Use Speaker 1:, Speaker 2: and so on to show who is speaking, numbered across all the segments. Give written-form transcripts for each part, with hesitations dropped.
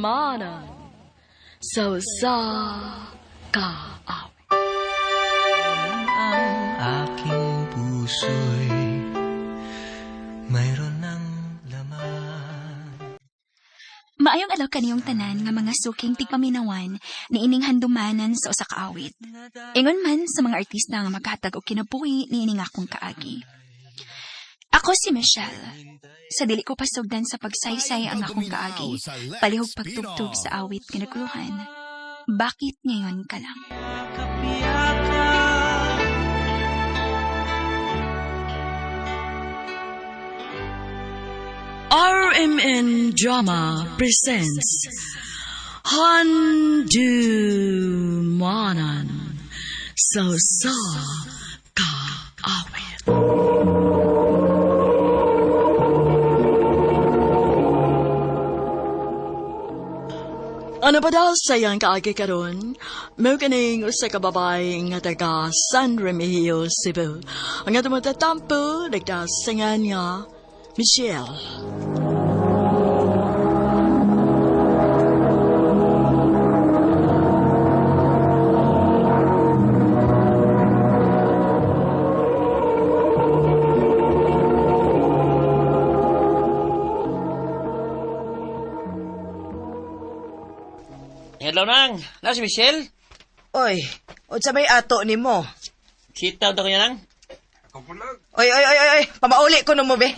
Speaker 1: manan sa kaaw.
Speaker 2: Ang aking puso'y mayroon ng laman.
Speaker 3: Maayong alaw kaniyong tanan nga mga suking tigpaminawan ni ining handumanan sa usa ka awit. Ingon man sa mga artista nga maghatag og kinabuhi ni ining akong kaagi. Ako si Michelle. Sa dili ko pasugdan sa pagsaysay ang akong kaagi, palihog pagtugtog sa awit kinaguluhan. Bakit ngayon ka lang?
Speaker 1: RMN Drama presents Handumanan sa kaawit. Ano ba daw sayang kaagi karon? May kaning usa ka babae nga taga San Remigio, Cebu. Ang atong matatampo, nagdasangan niya, Michelle.
Speaker 4: Hello, Nang. Si Michelle?
Speaker 5: Oy, unsa may ato nimo?
Speaker 4: Kita daw kanya, Nang.
Speaker 5: Oy, pamauli ko no mo be.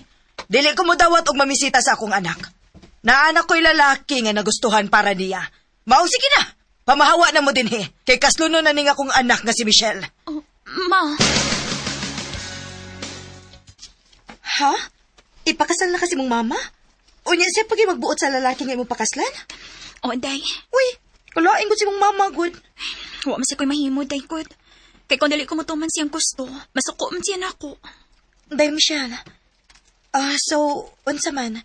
Speaker 5: Dili ko mo dawat og mamisita sa akong anak. Naanak ko'y lalaki nga nagustuhan para niya. Mao sige na. Pamahawa na mo din he. Kay kasluno na ning akong anak nga si Michelle.
Speaker 3: Oh, ma.
Speaker 5: Ha? Ipakasal na kasi mong mama? Unya siya pag magbuot sa lalaki nga imong pakaslan?
Speaker 3: O, day.
Speaker 5: Uy, kulain ko si mong mama, good.
Speaker 3: Wa man siya ko'y mahimo, day, good. Kay kung dali ko matuman siyang gusto, masuko man siya na ako.
Speaker 5: Day, Michelle. So, unsa man?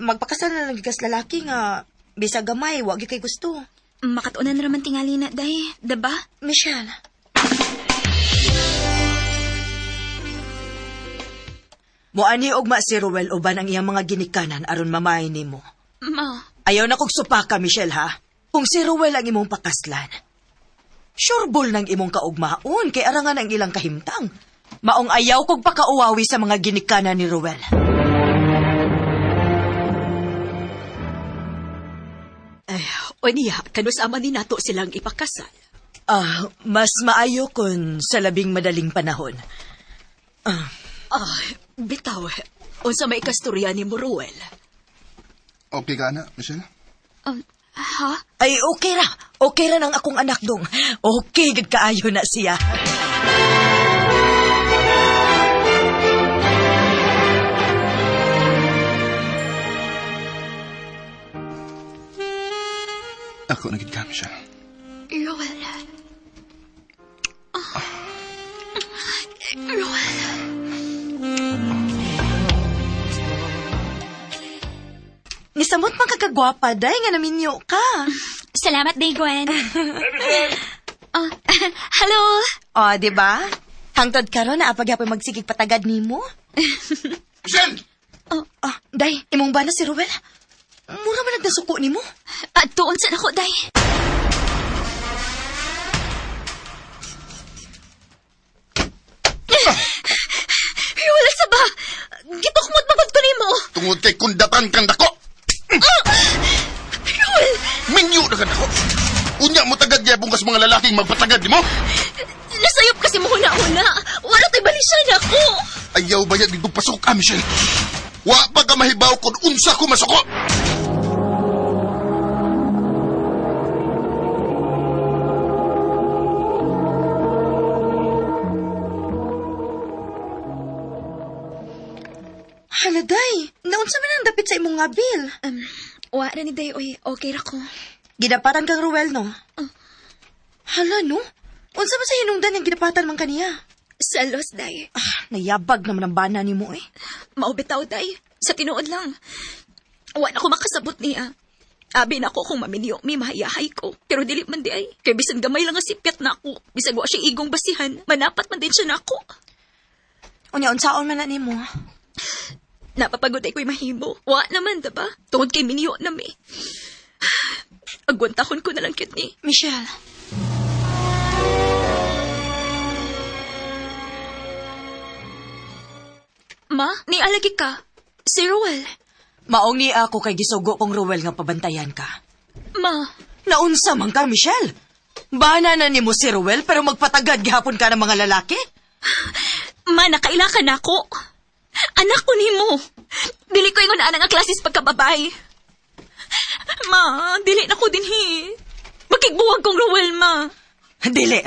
Speaker 5: Magpakasal na lang gikas lalaki nga bisag gamay, wag gyud kay gusto.
Speaker 3: Makatunan naman tingali na, day. Diba?
Speaker 5: Michelle. Moani ugma si Ruel uban ang iyang mga ginikanan aron mamay nimo.
Speaker 3: Ma.
Speaker 5: Ayaw na kog supaka, Michelle, ha? Kung si Ruel ang imong pakaslan. Surebol ng imong kaugmaon kay arangan ang ilang kahimtang. Maong ayaw kog pakauwawi sa mga ginikanan ni Ruel.
Speaker 6: O niya, kanusama ni nato silang ipakasal.
Speaker 5: Mas maayo kun sa labing madaling panahon.
Speaker 6: Bitaw, unsa may kasturya ni Ruel?
Speaker 7: Okay ka na, Michelle?
Speaker 3: Ha?
Speaker 5: Ay, okay ra. Okay ra ng akong anak dong. Okay, gid kaayo na siya.
Speaker 7: Ako naging ka, Michelle.
Speaker 3: Roel. Roel.
Speaker 5: Nisamot man kagagwapa, day, nga naminyo ka.
Speaker 3: Salamat, day, Gwen. Hello.
Speaker 5: Di ba? Hangtod karon na apag-yapay magsigig patagad nimo.
Speaker 7: Michelle!
Speaker 5: Day, imong ba na si Ruel? Mura man nagdasuko nimo.
Speaker 3: Tuon sa nako, day. Roel, sa ba? Gitukmot magod ko nimo.
Speaker 7: Tungod kay kundatan kang dako!
Speaker 3: Roel!
Speaker 7: Minyo na ka dako! Unya mo tagad gyapon kas mga lalaking magpatagad di mo?
Speaker 3: Nasayop kasi mo huna-huna. Wala tayo balisan ako.
Speaker 7: Ayaw bayad dito pasok ka, Michelle. Wa pa ka mahibaw kung unsa ko masuko!
Speaker 5: Haladay, naunsa man ang dapit sa imong nga bil?
Speaker 3: Wa na ni day, oy. Okay ra ko.
Speaker 5: Gidapatan kang Ruel, no? Hala, no? Unsa man sa hinungdan yung gidapatan man kaniya?
Speaker 3: Salos, day.
Speaker 5: Nayabag naman ang bana ni mo, eh.
Speaker 3: Maubitaw, day. Sa tinuod lang. Wa na ko makasabot niya. Abi na ko kung maminiyo, may mahayahay ko. Pero dili man di ay. Kaya bisan gamay lang nga sipyat na ako. Bisan wa siyang igong basihan. Manapat man din siya na ako.
Speaker 5: Unya, unsaon man na ni mo?
Speaker 3: Napapagod ay ko'y mahimo. Wa naman, diba? Tungod kay miniyo na mi. Agwantahon ko na lang cute ni.
Speaker 5: Michelle.
Speaker 3: Ma, nialagi ka. Si Ruel.
Speaker 5: Maong ni ako kay gisugo kong Ruel nga pabantayan ka.
Speaker 3: Ma,
Speaker 5: Naunsa man ka, Michelle? Bana na ni mo si Ruel pero magpatagad gihapon ka ng mga lalaki?
Speaker 3: ma, nakaila ka na ako. Anak ko ni mo. Dili ko ingon na nga klases pagkababay. Ma, dili na ko din Makigbuwag kong Ruel, ma.
Speaker 5: Dili.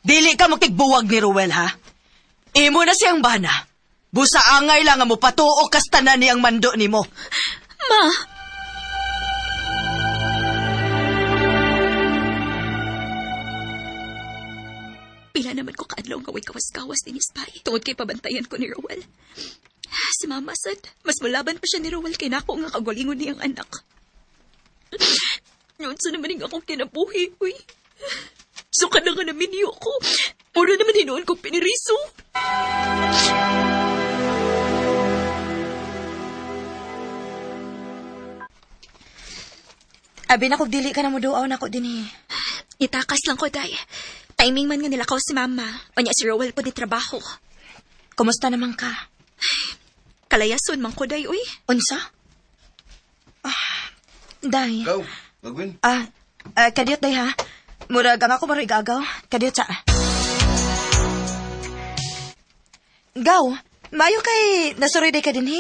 Speaker 5: Dili ka makigbuwag ni Ruel, ha? Imo na siyang bana. Busa angay lang nga mo patuo kastanan niyang mando ni mo.
Speaker 3: Ma, pila naman ko kaadlaw nga way kawas-kawas din Spy. Tungod kay pabantayan ko ni Rowell. Si Mama sad, mas malaban pa siya ni Rowell kay nako nga kagalingon niyang anak. Yun sa naman yung akong kinabuhi, uy. So ka na nga namin niyo ko. Mura naman hinoon kong piniriso.
Speaker 5: Abi na kog dili ka na mo duaw na ko din
Speaker 3: Itakas lang ko, day. Timing man nga nila ko si Mama. O niya si Rowell po di trabaho.
Speaker 5: Kumusta naman ka?
Speaker 3: Kalayason man ko, day, uy.
Speaker 5: Unsa? Day.
Speaker 7: Ikaw, Gagwin.
Speaker 5: Kadiyot day ha. Murag ang ako maroy gagaw. Kadiyot sa. Gaw, mayo kay nasuroy day ka din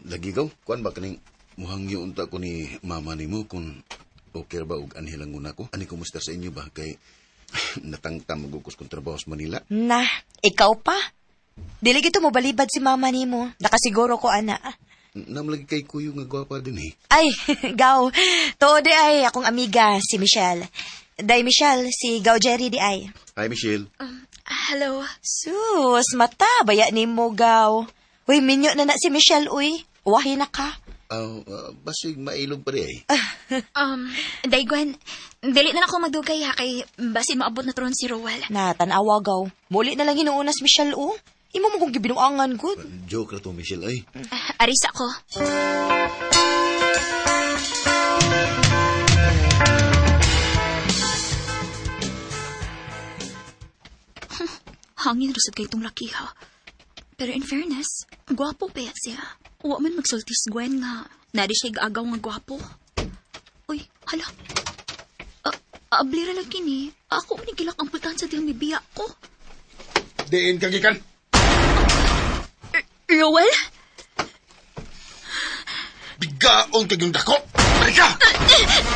Speaker 7: Lagi ikaw, kuan ba kaning muhang unta ko ni mama ni mo kung okay ba og anhilang una ko? Ani kumusta sa inyo ba? Kay natangtam magukos kong trabaho sa Manila.
Speaker 5: Nah, ikaw pa? Dili gito mo balibad si mama ni mo. Nakasiguro ko, ana.
Speaker 7: Namlagi kay kuyo nga gwapa din
Speaker 5: Ay, Gaw. Too di ay akong amiga, si Michelle. Day Michelle, si Gaw Jerry di ay.
Speaker 7: Hi, Michelle.
Speaker 3: Hello.
Speaker 5: Sus, mata, baya ni mo, Gaw. Uy, minyo na si Michelle, uy. Wahi na ka.
Speaker 7: Basig mailog pa rin
Speaker 3: Daigwan, dili na ako magdugay ha kay basin maabot na tron si Rowell.
Speaker 5: Na, tanawa, Gaw. Muli na lang hinuunas, Michelle, oh. Imo mo kong gibinuangan, good.
Speaker 7: Joke na to, Michelle, ay.
Speaker 3: Aris ako. Hangin rusad kay itong laki ha. Pero in fairness, gwapo pa siya. Huwag man magsultis Gwen nga. Nari siya agaw nga gwapo. Uy, hala. Ablira lang kini. Ako manigilak ang pultahan sa diyang mibiya ko.
Speaker 7: Diin kagikan.
Speaker 3: Rowell?
Speaker 7: Bigaon kaging dako. Marika!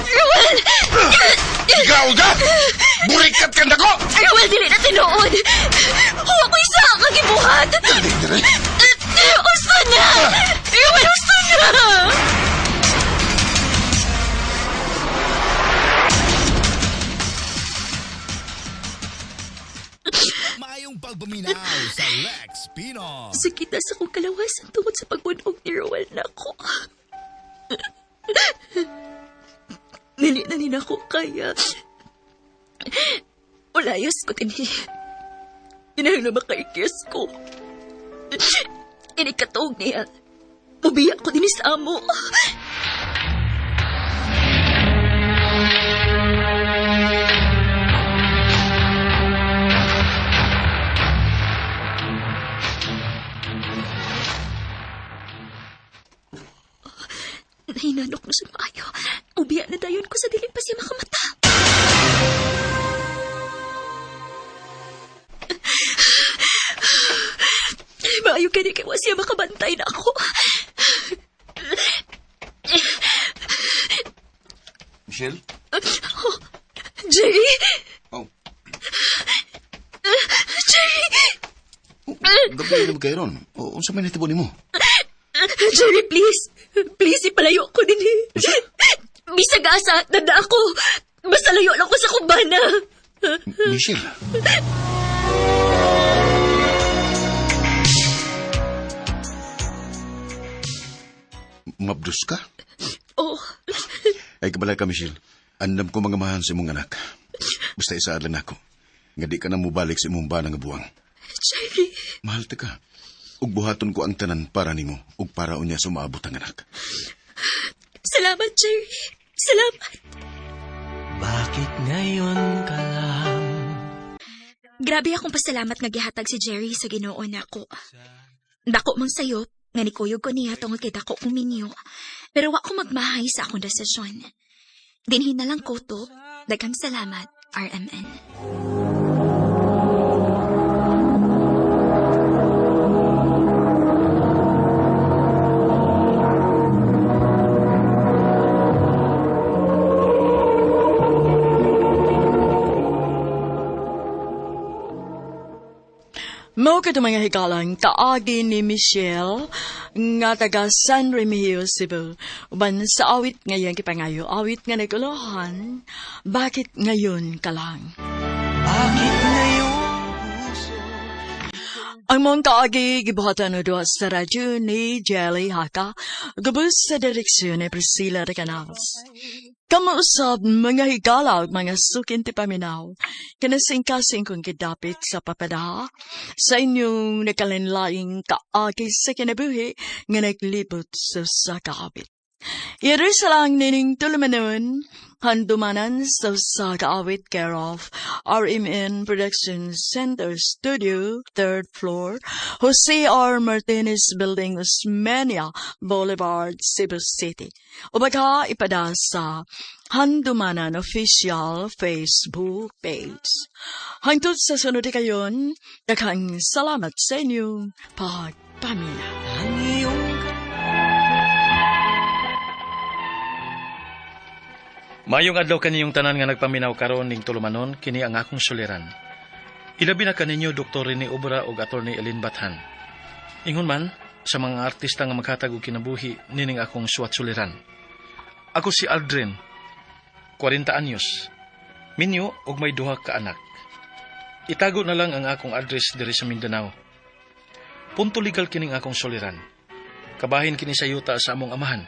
Speaker 3: Rowell!
Speaker 7: Bigaon ka! Burikat kang dako!
Speaker 3: Rowell, dili na tinuod. Huwag ko isa ang kagibuhat.
Speaker 7: Dili.
Speaker 3: Usta na! Rowell, usta na!
Speaker 8: Mayong pagpaminaw sa Lex Pino.
Speaker 3: Sakita sa kong kalawasan tungod sa pagbunog ni Rowell na ako. Nili na din ako kaya ulayas ko din. Inahang na makaikis ko. Inikatog niya. Mubiyak ko din sa amo. Nahinanok na sa maayo. Ubiya na dayon ko sa dilim pa siya makamata. Maayo ka ni kay wa siya makabantay na ako.
Speaker 7: Michelle?
Speaker 3: Jerry?
Speaker 7: Oh.
Speaker 3: Jerry!
Speaker 7: Gabi na kayo ron. Unsa may natabo ni mo?
Speaker 3: Jerry, please. Please, ipalayo ko din. Bisag asa, tanda ako. Basta layo lang ko sa kubana.
Speaker 7: Michelle? Mabdus ka?
Speaker 3: Oh,
Speaker 7: Ay kabalay ka, Michelle. Andam ko mga mahal sa imong anak. Basta isa lang ako. Nga di ka na mubalik sa imong banang buwang.
Speaker 3: Jerry.
Speaker 7: Mahal ta ka. Ug buhaton ko ang tanan para nimo ug para unya sumaabot ang anak.
Speaker 3: Salamat, Jerry. Salamat.
Speaker 2: Bakit ngayon ka lang?
Speaker 3: Grabe akong pasalamat nga gihatag si Jerry sa Ginoo nako. Dako mang sayop nga nikuyog ko niya tungod kay dako kong minyo. Pero wa ko magmahay sa akong desisyon. Dinhin na lang ko to. Daghang salamat, RMN.
Speaker 1: Mao ka mga hikalang kaagi ni Michelle nga taga San Remigio, Cebu. Uban sa awit ngayon kipangayo, awit nga naguluhan, bakit ngayon ka lang?
Speaker 2: Bakit ngayon puso?
Speaker 1: Ang mga kaagi gibuhatan no doon sa radyo ni Jelly Haka, gabos sa direksyon ni Priscilla de Canals. Kamuusap mga higala mga sukin ti paminaw, kinasing-kasing kong kidapit sa papada, sa inyong nakalinlaing kaagi sa kinabuhi nga naglibot sa kaawit. Iri sa lang nining tulumanon, handumanan sa kaawit care of RMN Production Center Studio, 3rd floor, Jose R. Martinez Building, Osmeña Boulevard, Cebu City. O baka ipada sa Handumanan Official Facebook page. Hangtod sa sunod kayon, daghang salamat sa inyong pagpamina.
Speaker 2: Ang iyong
Speaker 9: Mayong adlaw kaniyong tanan nga nagpaminaw karon ning tulumanon kini ang akong suliran. Ilabi na kaninyo Dr. Rene Obra ug Attorney Elin Bathan. Ingon man sa mga artista nga maghatag og kinabuhi nining akong suwat suliran. Ako si Aldrin, 40 anyos. Minyo ug may duha ka anak. Itago na lang ang akong address diri sa Mindanao. Punto legal kining akong suliran. Kabahin kini sa yuta sa among amahan.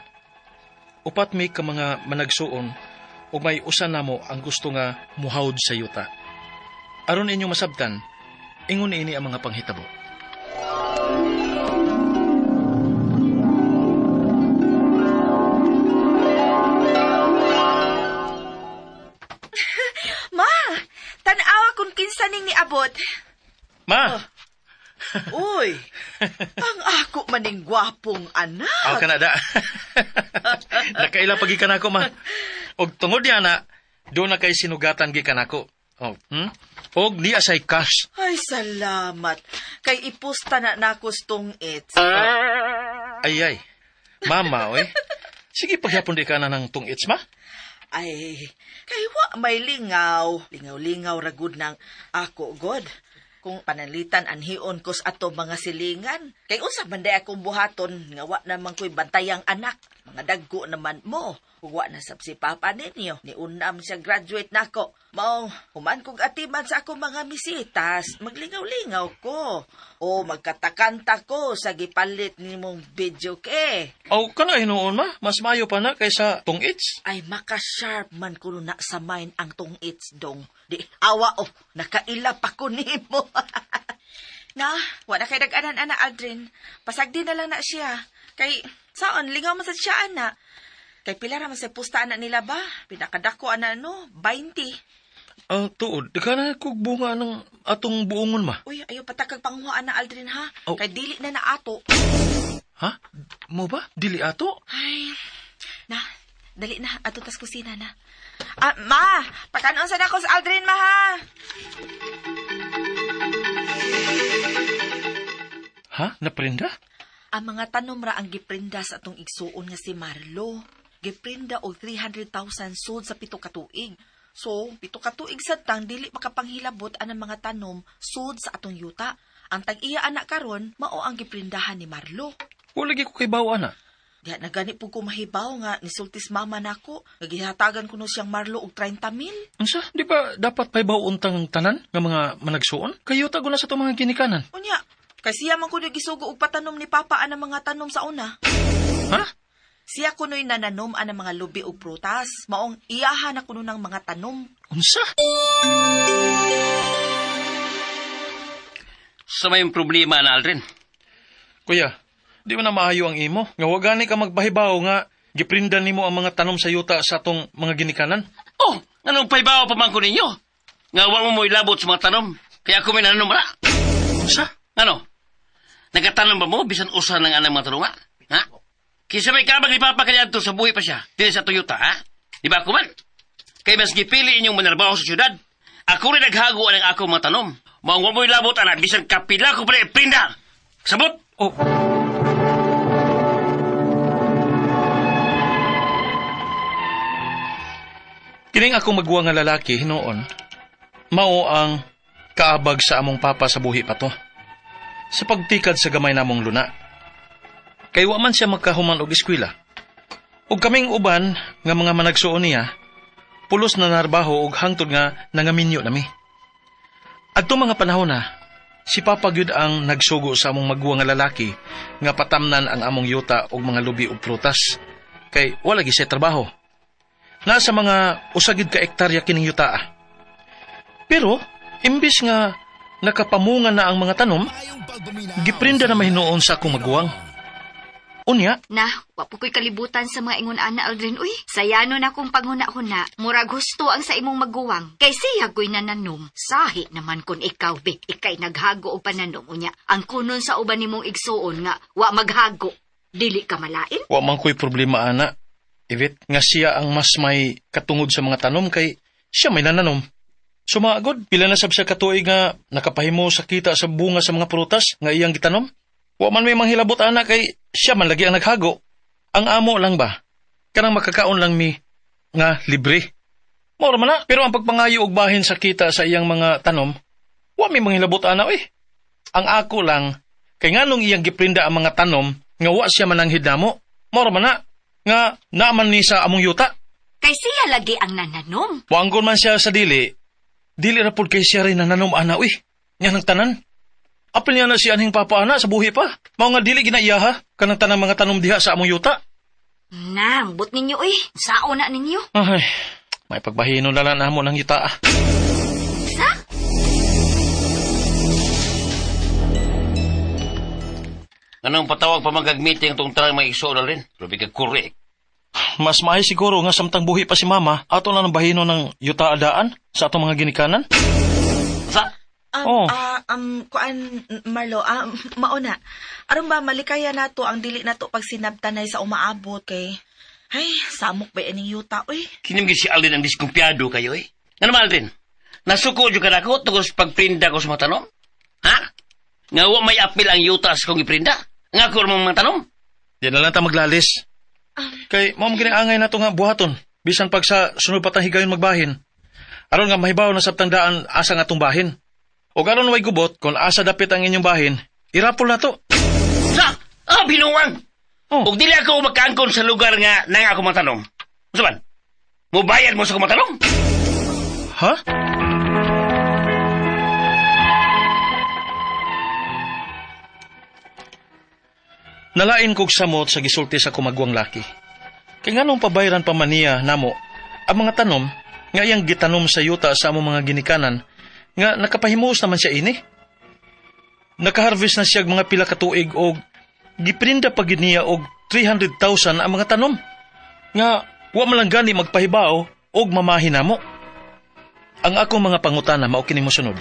Speaker 9: Upat mi ka mga managsuon ug may usa namo ang gusto nga muhawd sa yuta. Aron inyo masabtan, ingon ini ang mga panghitabo.
Speaker 5: Ma, tanawa kung kinsa ning niabot.
Speaker 9: Ma!
Speaker 5: Uy, ang ako maning gwapong anak.
Speaker 9: Aw ka na da. Nakaila pagi ka na ako, ma. Og tungod niya na, doon na kay sinugatan gi ka na ako. Og ni asay cash.
Speaker 5: Ay, salamat. Kay ipusta na nakustong it.
Speaker 9: Ay. Mama, oy. Sige, paghapon di ka na ng tungits, ma.
Speaker 5: Ay, kay wa may lingaw. Lingaw-lingaw ragud ng ako, God. Kung panalitan anhion ko sa ato mga silingan. Kay unsa man day akong buhaton, nga wa naman ko'y bantayang anak. Mga dagko naman mo. Wa na sab si papa ninyo. Ni unam siya graduate nako. Mao, human kog atiman sa akong mga misitas. Maglingaw-lingaw ko. O magkatakanta ko sa gipalit nimong video ke.
Speaker 9: Aw ka na hinuon, ma. Mas mayo pa na kaysa tungits.
Speaker 5: Ay maka-sharp man ko na sa mind ang tungits dong. Di awa nakaila pa ko nimo. Na, wala kay dag-anan ana Aldrin. Pasagdi na lang na siya. Kay saon lingaw man sad siya ana. Kay pila ra man sa pusta ana nila ba? Pinakadako ana 20.
Speaker 9: Tuod, di ka na kog bunga ng atong buongon, ma.
Speaker 5: Uy, ayo patakag panghuan na Aldrin ha.
Speaker 9: Oh.
Speaker 5: Kay dili na naato.
Speaker 9: Ha? Mo ba? Dili ato?
Speaker 5: Ay, na, dali na ato tas kusina na. Ma, pakanon sa ako sa Aldrin ma ha.
Speaker 9: Ha? Naprinda?
Speaker 5: Ang mga tanom ra ang giprinda sa atong igsuon nga si Marlo. Giprinda og 300,000 sud sa 7 ka tuig. So, 7 ka tuig sad tang dili makapanghilabot anang mga tanom sud sa atong yuta. Ang tag-iya anak karon mao ang giprindahan ni Marlo.
Speaker 9: Wala lagi ko kay bawa na.
Speaker 5: Diha na gani po ko mahibaw nga nisultis mama nako. Nagihatagan ko no siyang Marlo og 30,000.
Speaker 9: Unsa? Di ba dapat pay bawuntang tanan nga mga managsuon? Kayo tago na sa itong mga ginikanan.
Speaker 5: Unya, kay siya man ko gisugo og patanom ni papa anang mga tanom sa una.
Speaker 9: Ha?
Speaker 5: Siya kuno'y nananom anang mga lubi og prutas. Maong iyahan na kuno ng mga tanom.
Speaker 9: Unsa?
Speaker 4: Sa may problema na, Aldrin.
Speaker 9: Kuya, di mo na maayo ang imo. Nga wagani ka magbahibaw nga giprindan nimo ang mga tanom sa yuta sa atong mga ginikanan.
Speaker 4: Oh, Anong paibaw pa man ko ninyo? Nga wa mo ilabot sa mga tanom. Kaya ako may nananom na.
Speaker 9: Sa?
Speaker 4: Ano? Nagkatanom ba mo bisan usa ng anang mga tanong, ha? Kisa may kabag ipapakayad to sa buhay pa siya. Dili sa Toyota, ha? Di ba ako man? Kaya mas gipili inyong manarbaho sa syudad. Ako rin naghago ang ako mga tanom. Mga mo ilabot, anak, bisan kapila ko pala iprinda. Sabot!
Speaker 9: Oh. Kining akong magwa nga lalaki hinoon, mao ang kaabag sa among papa sa buhi pa to. Sa pagtikad sa gamay namong luna. Kay wa man siya magkahuman og eskwela. Ug kaming uban nga mga managsuon niya, pulos na narbaho og hangtod nga nangaminyo nami. Adto mga panahon na, si Papa gyud ang nagsugo sa among magwa nga lalaki nga patamnan ang among yuta og mga lubi ug prutas. Kay wala gi siya trabaho. Nasa mga usagid ka ektarya kining yuta. Pero imbis nga nakapamungan na ang mga tanom, giprinda na mahinuon sa akong maguwang. Unya,
Speaker 10: Na, wapo ko'y kalibutan sa mga ingon ana Aldrin. Uy, sayano na kong panghuna-huna. Murag gusto ang sa imong maguwang. Kay siya ko'y nananom. Sahi naman kun ikaw, be. Ikay naghago o pananom. Unya, ang kunon sa uban nimong igsuon nga, wa maghago. Dili ka malain?
Speaker 9: wa man ko'y problema ana. Ivit, nga siya ang mas may katungod sa mga tanom kay siya may nananom. Sumagod, pila na sab siya katuig nga nakapahimo sa kita sa bunga sa mga prutas nga iyang gitanom. Wa man may manghilabot ana kay siya man lagi ang naghago. Ang amo lang ba? Kanang makakaon lang mi nga libre. Mao man na, pero ang pagpangayo og bahin sa kita sa iyang mga tanom, wa may manghilabot ana oy. Ang ako lang kay nganong iyang giprinda ang mga tanom nga wa siya mananghid namo. Mao man na nga naaman ni sa among yuta.
Speaker 10: Kay siya lagi ang nananom.
Speaker 9: Wanggon man siya sa dili ra pud kay siya rin nananom ana uy. Nya nang tanan. Apil niya na si anhing papa ana sa buhi pa. Mao nga dili ginaiyaha kanang tanang mga tanom diha sa among yuta.
Speaker 10: Nang, but ninyo uy. Sao na ninyo?
Speaker 9: Ay, may pagbahinon na lang namo ng yuta.
Speaker 10: Sa?
Speaker 4: Anong patawag pa magag-meeting itong tarang may iso na rin? Rubi ka correct.
Speaker 9: Mas maayo siguro nga samtang buhi pa si mama ato lang ang bahinon ng yuta adaan sa atong mga ginikanan.
Speaker 4: Sa?
Speaker 9: Oh.
Speaker 11: Kuan Marlo, mauna. Aron ba malikaya nato ang dili nato pag sinabtanay sa umaabot kay ay, samok ba ining yuta oy.
Speaker 4: Kinimgi si Aldrin ang diskumpiyado kayo eh. Nga naman Aldrin, nasuko dyo ka na ako tungkol sa pagprinda ko sa mga tanom? Ha? Nga wa may apil ang yutas kong iprinda? Nga ko naman mga tanom?
Speaker 9: Di na lang ta maglalis. Kay mo ginangay nato nga buhaton bisan pag sa sunod patang higayon magbahin. Aron nga mahibaw na sabtang daan asa nga atong bahin. O garon way gubot kung asa dapit ang inyong bahin, irapol na to.
Speaker 4: Sa? Binuwang!
Speaker 9: Oh.
Speaker 4: Ug dili ako magkaangkon sa lugar nga nang ako matanong. Usaban? Mubayad mo sa kumatanong?
Speaker 9: Ha? Nalain kog samot sa gisulti sa kumagwang laki. Kay nganong pabayran pa man niya namo ang mga tanom nga iyang gitanom sa yuta sa among mga ginikanan nga nakapahimuos naman siya ini. Nakaharvest na siya mga pila ka tuig og giprinda pa gid niya og 300,000 ang mga tanom. Nga wa man lang gani magpahibaw og mamahin namo. Ang akong mga pangutana mao kini mosunod.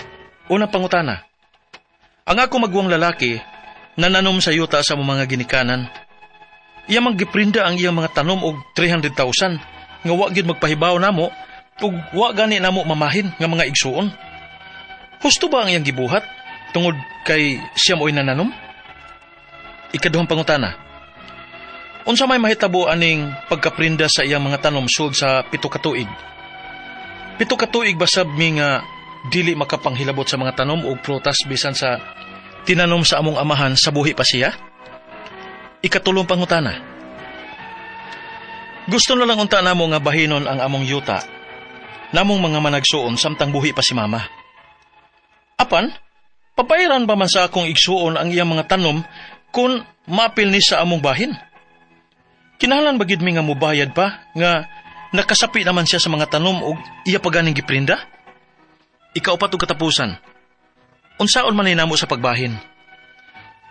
Speaker 9: Unang pangutana. Ang akong magwang lalaki nananom sa yuta sa among mga ginikanan. Iya manggiprinda ang iyang mga tanom og 300,000 nga wa gyud magpahibaw namo ug wa gani namo mamahin nga mga igsuon. Husto ba ang iyang gibuhat tungod kay siya mo'y nananom? Ikaduhang pangutana. Unsa may mahitabo aning pagkaprinda sa iyang mga tanom sud sa 7 ka tuig? 7 ka tuig basab mi nga dili makapanghilabot sa mga tanom ug prutas bisan sa tinanom sa among amahan sa buhi pa siya? Ikatulong pangutana. Gusto na lang unta namo nga bahinon ang among yuta namong mga managsuon samtang buhi pa si mama. Apan, papayaran ba man sa akong igsuon ang iyang mga tanom kung mapil ni sa among bahin? Kinahanglan ba gid mi nga mubayad pa nga nakasapi naman siya sa mga tanom ug iya pa ganing giprinda? Ikaupat og katapusan. Unsaon man namo sa pagbahin?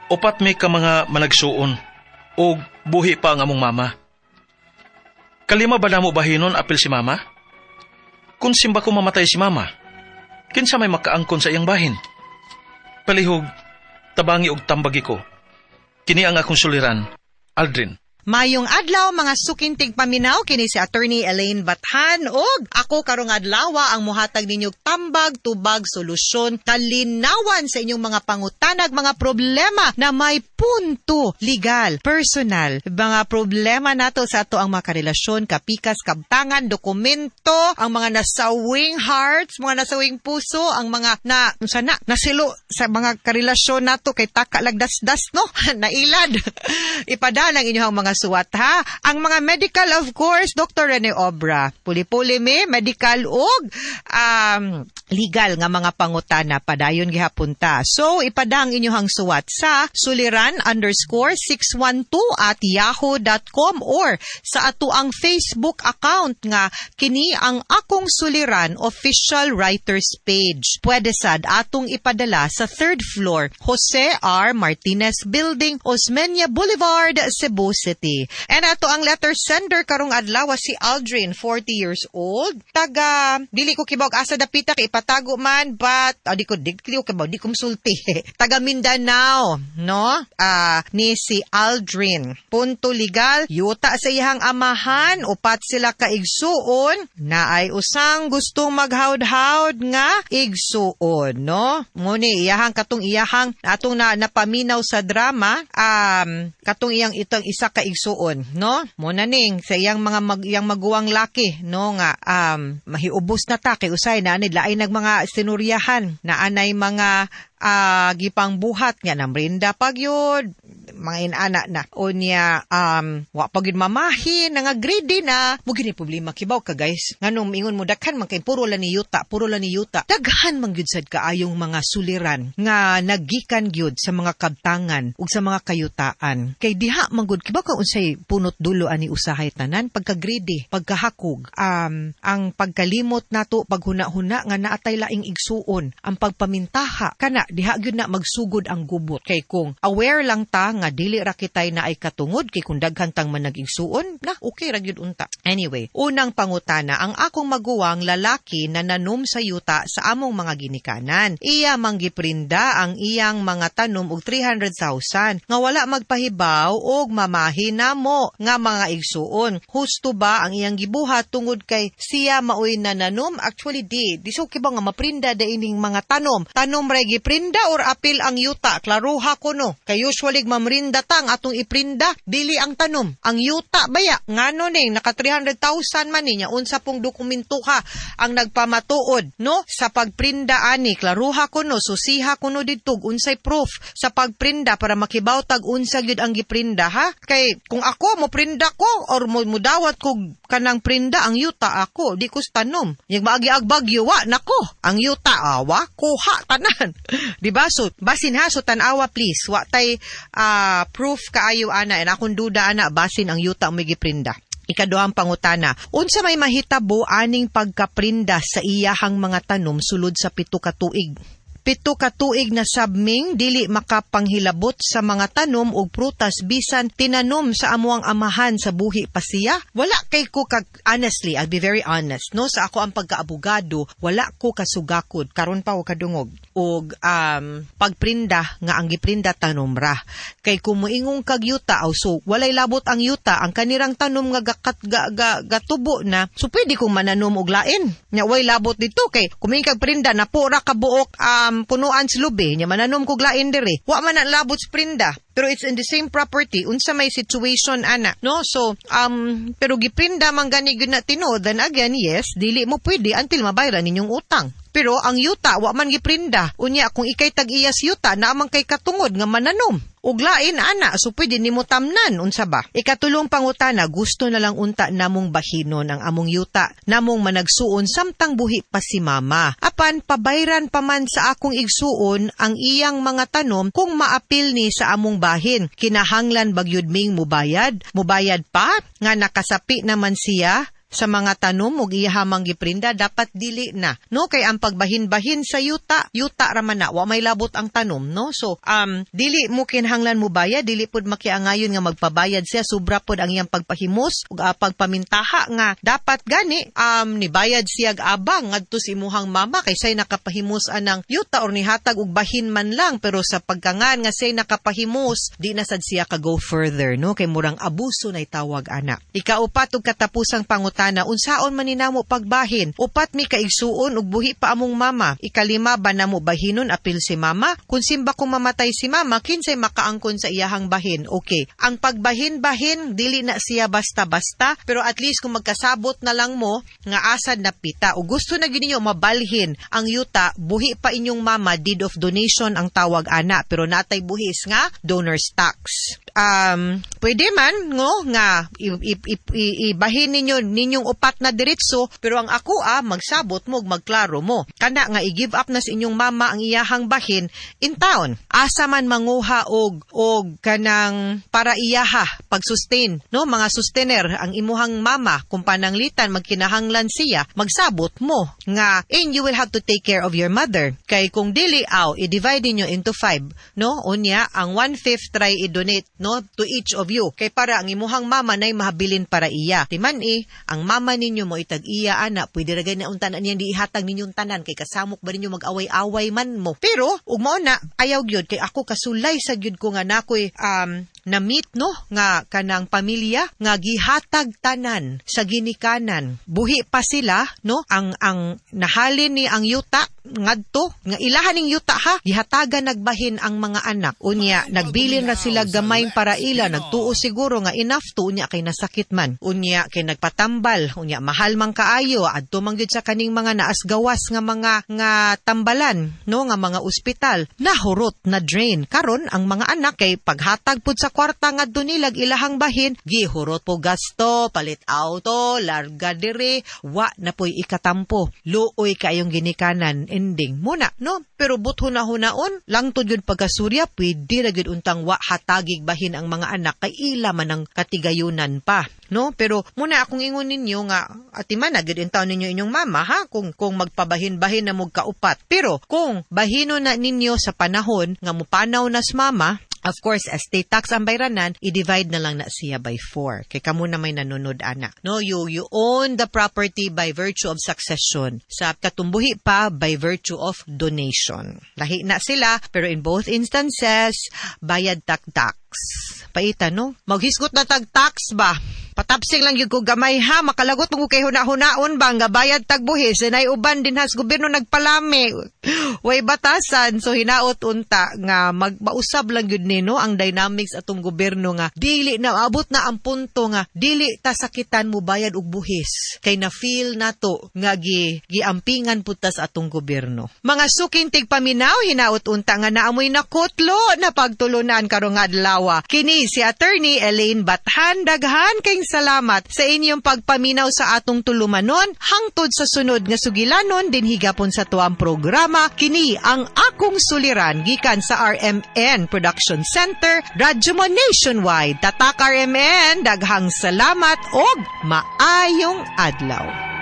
Speaker 9: Upat may ka mga managsuon ug buhi pa ang among mama. Kalima ba namo bahinon apil si mama? Kung simba ko mamatay si mama, kinsa may makaangkon sa iyang bahin? Palihog, tabangi og tambagi ko. Kini ang akong suliran, Aldrin.
Speaker 12: Mayong adlaw mga sukintig paminaw kini si Attorney Elaine Bathan ug ako karong adlaw ang muhatag ninyong tambag tubag solusyon kalinawan sa inyong mga pangutanag mga problema na may punto legal, personal, mga problema nato sa ato ang mga karelasyon, kapikas, kabtangan, dokumento, ang mga nasawing hearts, mga nasawing puso, ang mga nasilo sa mga karelasyon nato kay taka lagdas-das no, nailad. Ipadalang inyong mga suwat ha. Ang mga medical of course, Dr. Rene Obra. Puli-puli medical ug legal nga mga pangutana padayon gihapunta. So ipadang inyong suwat sa suliran_612@yahoo.com or sa ato ang Facebook account nga kini ang Akong Suliran official writers page. Pwede sad atong ipadala sa 3rd floor Jose R. Martinez Building, Osmeña Boulevard, Cebu City. And ato ang letter sender karong adlaw si Aldrin, 40 years old. Taga dili ko kibaw asa dapita kay ipatago man but di ko kibaw di kumsulti. Taga Mindanao, no? Ni si Aldrin. Punto legal, yuta sa iyang amahan, upat sila ka igsuon na ay usang gustong maghawd-hawd nga igsuon, no? Muni iyahang katong iyahang atong napaminaw sa drama, katong iyang itong isa ka igsuon, no? Muna ning sa iyang iyang maguwang laki, no nga mahiubos na ta kay usay na anid lain nag mga sinuryahan na anay mga gipang buhat nga namrinda pagyod mga inana na o niya wa pagid mamahin nga greedy na mo gini problema kibaw ka guys nganong ingon mo dakhan man kay puro la ni yuta daghan man gyud sad kaayong mga suliran nga naggikan gyud sa mga kabtangan ug sa mga kayutaan kay diha man gud kibaw ka unsay punot dulo ani usahay tanan pagka greedy pagkahakog ang pagkalimot nato paghuna-huna nga naatay laing igsuon ang pagpamintaha kana diha gyud na magsugod ang gubot kay kung aware lang ta nga dili ra kitay na ay katungod kay kung daghan tang manag-igsuon na okay ra gyud unta. Anyway, unang pangutana ang akong maguwang lalaki na nanom sa yuta sa among mga ginikanan. Iya manggiprinda ang iyang mga tanom og 300,000 nga wala magpahibaw og mamahin namo nga mga igsuon. Husto ba ang iyang gibuhat tungod kay siya maoy na nanom? Actually di so kiba nga maprinda da ining mga tanom ra giprinda or apil ang yuta klaruha ko no kay usually mamrinda tang atong iprinda dili ang tanom ang yuta baya ngano ning naka 300,000 man niya unsa pong dokumento ha ang nagpamatuod no sa pagprinda ani klaruha ko no susiha ko no didto unsay proof sa pagprinda para makibaw tag unsa gyud ang giprinda ha kay kung ako mo prinda ko or mo dawat ko kanang prinda ang yuta ako di ko tanom yung maagi agbagyo wa nako ang yuta awa kuha tanan di ba so basin ha so tan-awa please wa tay proof kaayo ana and akong duda ana basin ang yuta mo giprinda. Ikaduhang pangutana, unsa may mahitabo aning pagkaprinda sa iyahang mga tanom sulod sa 7 ka tuig? 7 ka tuig na sabming dili makapanghilabot sa mga tanom ug prutas bisan tinanom sa amuang amahan sa buhi pa siya. Wala kay ko honestly, I'll be very honest, no sa ako ang pagkaabogado, wala ko kasugakod karon pa o kadungog og pagprinda nga ang giprinda tanom ra. Kay kung moingong kag yuta so walay labot ang yuta ang kanirang tanom nga gatubo na so pwede kong mananom og lain. Nya way labot dito kay kuming kag prinda na pura ka buok punuan sa lubi nya mananom kog lain diri wa man ang labot sa prinda pero it's in the same property unsa may situation ana no so pero giprinda man gani gyud na tinuod then again yes dili mo pwede until mabayaran ninyong utang pero ang yuta wa man giprinda unya kung ikay tag-iyas yuta na amang kay katungod nga mananom ug lain ana so pwede nimo tamnan unsa ba. Ikatulong pangutana gusto na lang unta namong bahinon ang among yuta namong managsuon samtang buhi pa si mama apan pabayran pa man sa akong igsuon ang iyang mga tanom kung maapil ni sa among bahin kinahanglan bagyud ming mubayad pa nga nakasapi naman siya sa mga tanom ug iyahamang giprinda dapat dili na, no? Kay ang pagbahin-bahin sa yuta raman na wa may labot ang tanom, no? So dili mo kinahanglan mo bayad, dili pud makiangayon nga magpabayad siya, sobra pud ang iyang pagpahimos ug pagpamintaha nga dapat gani nibayad siya abang ngadto sa imuhang mama kay say nakapahimos anang yuta or nihatag og bahin man lang, pero sa pagkangan nga say nakapahimos di na sad siya ka go further, no? Kay murang abuso na itawag ana. Ikaupat og katapusang pangutana, unsaon man ninamo pagbahin? Upat mi kaigsuon ug buhi pa among mama. Ikalima, ba namo bahinon apil si mama? Kung simba kung mamatay si mama, kinsay makaangkon sa iyahang bahin? Okay. Ang pagbahin-bahin dili na siya basta-basta, pero at least kung magkasabot na lang mo nga asad na pita o gusto na gid ninyo mabalhin ang yuta, buhi pa inyong mama, deed of donation ang tawag ana, pero natay buhis nga donor's tax. Pwede man nga ibahin ninyong upat na diretso, pero ang ako magsabot mo ug magklaro mo kana nga i-give up na sa inyong mama ang iyahang bahin in town. Asa man manguha og kanang para iyaha pag-sustain, no? Mga sustainer ang imuhang mama kung pananglitan magkinahanglan siya, magsabot mo nga and you will have to take care of your mother. Kay kung dili i-divide niyo into 5, no? Unya ang 1/5 try i-donate, no, to each of you. Kay para ang imuhang mama nay mahabilin para iya. Timan ang mama ninyo mo itag iya ana, pwede ra gani untanan niyan di ihatag ninyong tanan kay kasamok ba ninyo mag-away-away man mo. Pero ug mao na ayaw gyud kay ako kasulay sa gyud ko nga nakoy na-meet, no, nga kanang pamilya nga gihatag tanan sa ginikanan. Buhi pa sila, no, ang nahalin ni ang yuta ngadto nga ilahan ning yuta gihatagan nagbahin ang mga anak. Unya nagbilin ra sila gamay para ila, nagtuo siguro nga enough to unya kay nasakit man. Unya kay nagpatambal, unya mahal man kaayo adto man gyud sa kaning mga naasgawas nga tambalan, no, nga mga ospital. Nahurot na drain karon ang mga anak kay paghatag pud sa kwarta ngadto nilag ilahang bahin, gihurot po gasto, palit auto, larga dire, wa na poy ikatampo. Luoy kayong ginikanan ending muna, no? Pero buthuna-hunaon lang to gyud pagkasurya, pwede ra gyud untang wa hatagig bahin ang mga anak kay ila man ang katigayunan pa, no? Pero muna akong ingon ninyo nga atiman na gyud intaw ninyo inyong mama kung magpabahin-bahin na mog kaupat. Pero kung bahino na ninyo sa panahon nga mupanaw na sa mama, of course, estate tax ang bayranan, i-divide na lang na siya by 4. Kay kamo na may nanunod ana. No, you own the property by virtue of succession. Sa katumbuhi pa by virtue of donation. Lahi na sila, pero in both instances, bayad tax. Paita, no? Maghisgot na tax ba? Patapsing lang yung ko gamay makalagot mo kay huna-hunaon ba nga bayad tagbuhis, nay uban din has gobyerno nagpalami. Way batasan, so hinaot unta nga magmausab lang yun no ang dynamics atong gobyerno nga dili na abot na ang punto nga dili ta sakitan mo bayad og buhis kay na feel nato nga giampingan putas atong gobyerno. Mga suking tigpaminaw, hinaot unta nga naamoy nakutlo na pagtulunan karong adlaw. Kini si Attorney Elaine Bathan, daghan kay salamat sa inyong pagpaminaw sa atong tulumanon. Hangtod sa sunod nga sugilanon din higapon sa tuang programa, kini ang akong suliran gikan sa RMN Production Center, Radyo mo Nationwide. Tatak RMN, daghang salamat og maayong adlaw.